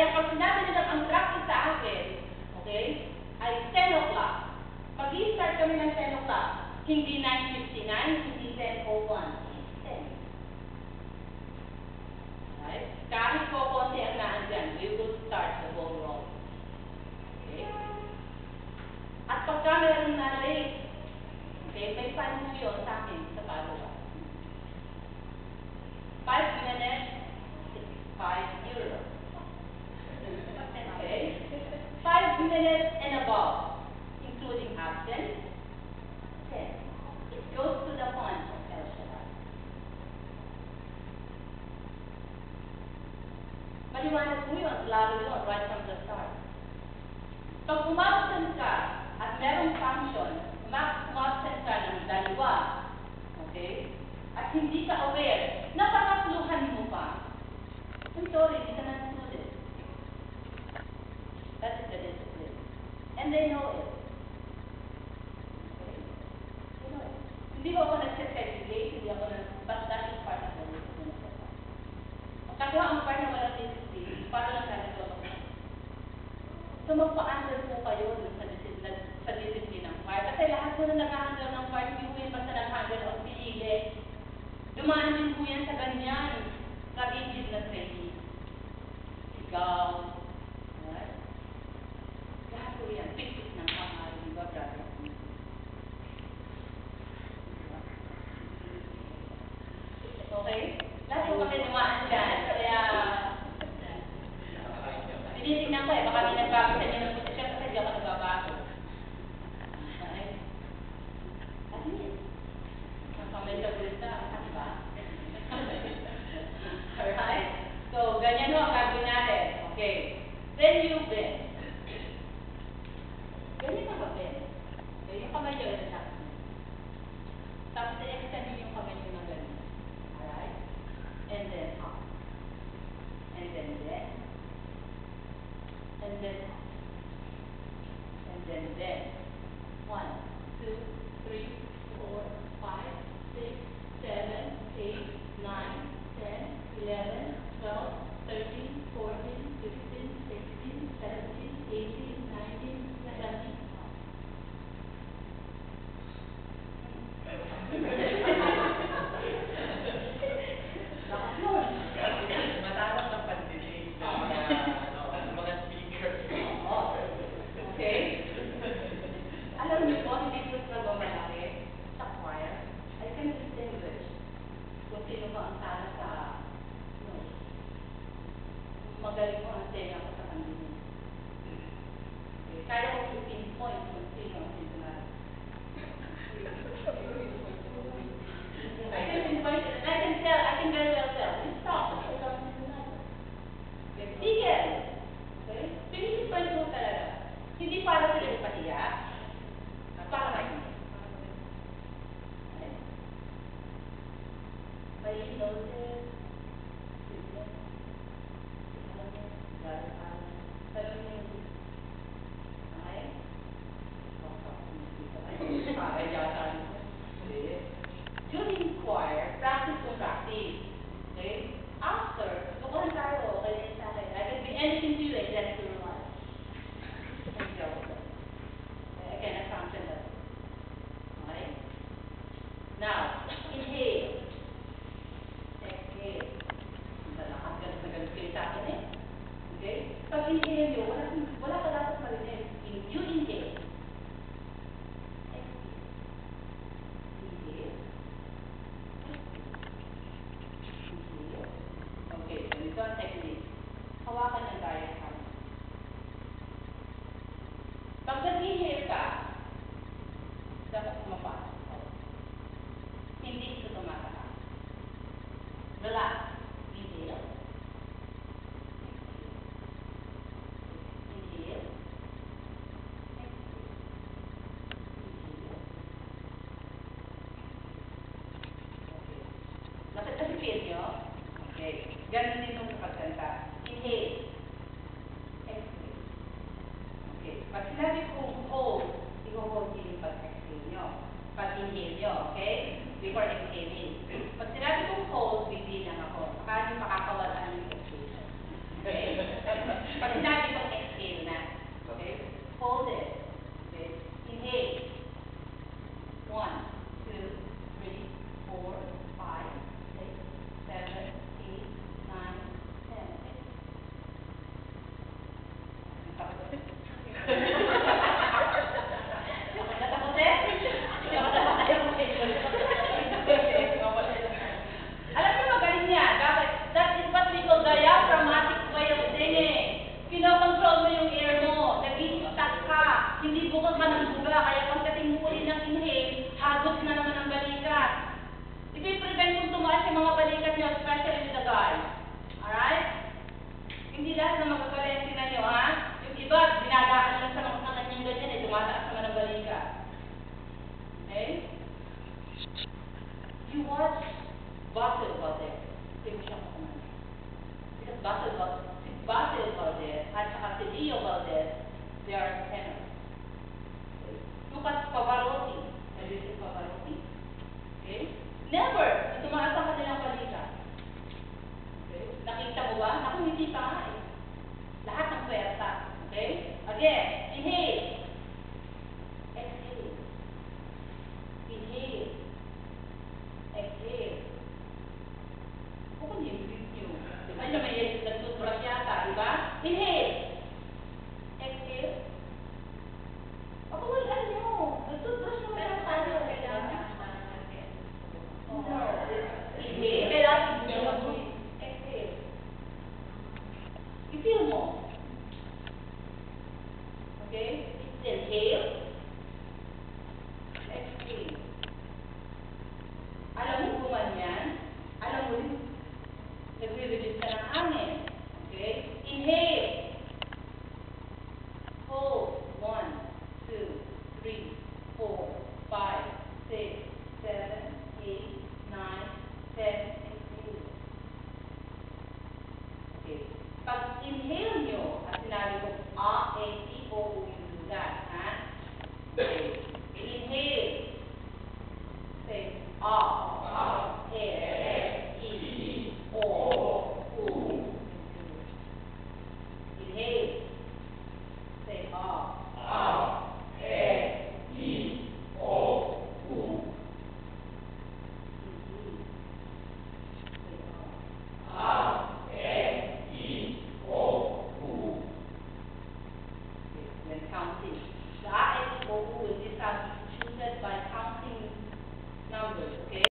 Kaya pag sinabi nila ang practice sa akin, okay, ay 10 o'clock. Mag-i-start kami ng 10 o'clock. Hindi 9:59, hindi 10:01. 10. Right? Kahit po konti ang naandyan, we will start the ball roll. Okay? At pagka meron na late, okay, may paano yun sa akin sa follow-up. 5 minutes, 5 euros. Okay? 5 minutes and above, including absence, 10. It goes to the fund of El Shaddai. Maliwanag po yun, lalo yun, right from the start. Pag umabsent ka at merong function, umabsent ka ng dalawa, okay? At hindi ka aware, napatatluhan mo pa. I'm sorry, hindi ka na student. That is the discipline. And they know it. Okay? They know it. Hindi ba ako nag-segregate, hindi ako but that is part of the discipline. Kasi ang part na walang discipline, para lang natin ito. So magpa-handle po kayo sa discipline ng part. Kasi lahat po na nag-handle ng part, hindi po yan basta nag-handle o pinili. Dumaan din po yan sa ganyan, sa rigid na training. Ikaw, alright? Lahat po yan, picture ng kamay, di ba, brother? Okay? Lahat po kami dumaan dyan, kaya tinitingnan ko baka may nagbago sa inyo ng posisyon kasi di ako nagbabago. Okay? At yun, ang kamay sa bulita, di ba? Alright? So, ganyan ho ang gagawin natin. Okay. Then you bend. Ganyan ka mag-bend. So, yung kamay nyo is not. Tapos, i-extend nyo yung kamay nyo na ganyan. Alright? And then up. And then bend. And then up. And then bend. 1, 2, 3, 4, 5, 6, 7, 8, 9, 10, 11, 12, 13, 14, 15, 16, 17, 18, 19, 20. Matawag ng pandinig ng mga speaker. Okay? Alam niyo po, hindi po ito malaki sa choir. I can distinguish kung sino ba ang tala sa magaling mo ang tenga ko sa pandinig. Okay. Kaya ko yung pinpoint kung sino ang sinunod. I can pinpoint it. I can tell, I can very well tell. Stop. Ito ang sinunod. Okay. Tigil. Okay? Pinipinpoint mo talaga. Hindi para sila ipatiya. Para makinig. Okay? May notice. During choir, practice to practice. Okay? After, tukuhan tayo, okay din sa akin. I can be anything to you except to your life. Again, assumption that. Okay? Now, inhale. Exhale. Lakas ganun na ganun kayo sa akin eh. Okay? Pag inhale nyo, wala ka dapat marinig. You inhale. Exhale. Inhale. Okay, so ito ang technique. Hawakan ng diaphragm. Pag nag-inhale ka, dapat tumapa. Hindi ito tumataas. Relax. Inhale. Inhale. Lapit na si feel nyo? Okay. Ganun din nung pagkanta. Inhale. Exhale. Okay. Pag sinabi kong hold, i-hold nyo yung pag-exhale nyo. Pag-inhale nyo, okay? Before exhaling. Pag sinabi kong hold, bibilang ako. Saka nyo makakawala yung exhale. Okay? si Basil Valdez at saka si Leo Valdez, they are tenors. Okay? Lucas Pavarotti, have you seen Pavarotti? Okay? Never na tumaas ang kanilang balita. Okay? Nakita mo ba? Naku, hindi pa nga eh. Lahat ng pwersa. Okay? Again, inhale. Exhale. Inhale. Exhale. Kung ano yung breathe nyo? Ano naman yung nag-toothbrush yata, di ba? Inhale. Exhale. Ako wala nyo. Nag-toothbrush naman yata tayo. No. Inhale. Exhale. I-feel mo. Okay? Inhale. Exhale. Alam mo gumanyan? Alam mo rin, nagre-release ka ng hangin. Okay? Inhale. Hold. 1, 2, 3, 4, 5, 6, 7, 8, 9, 10. Exhale. Okay. Pag inhale nyo, at sinabi ko, A-E-O-U, you do that, ha? Okay. Inhale. Say, Inhale. Say, Then counting. The A-E-O-U will be chosen by counting numbers, okay?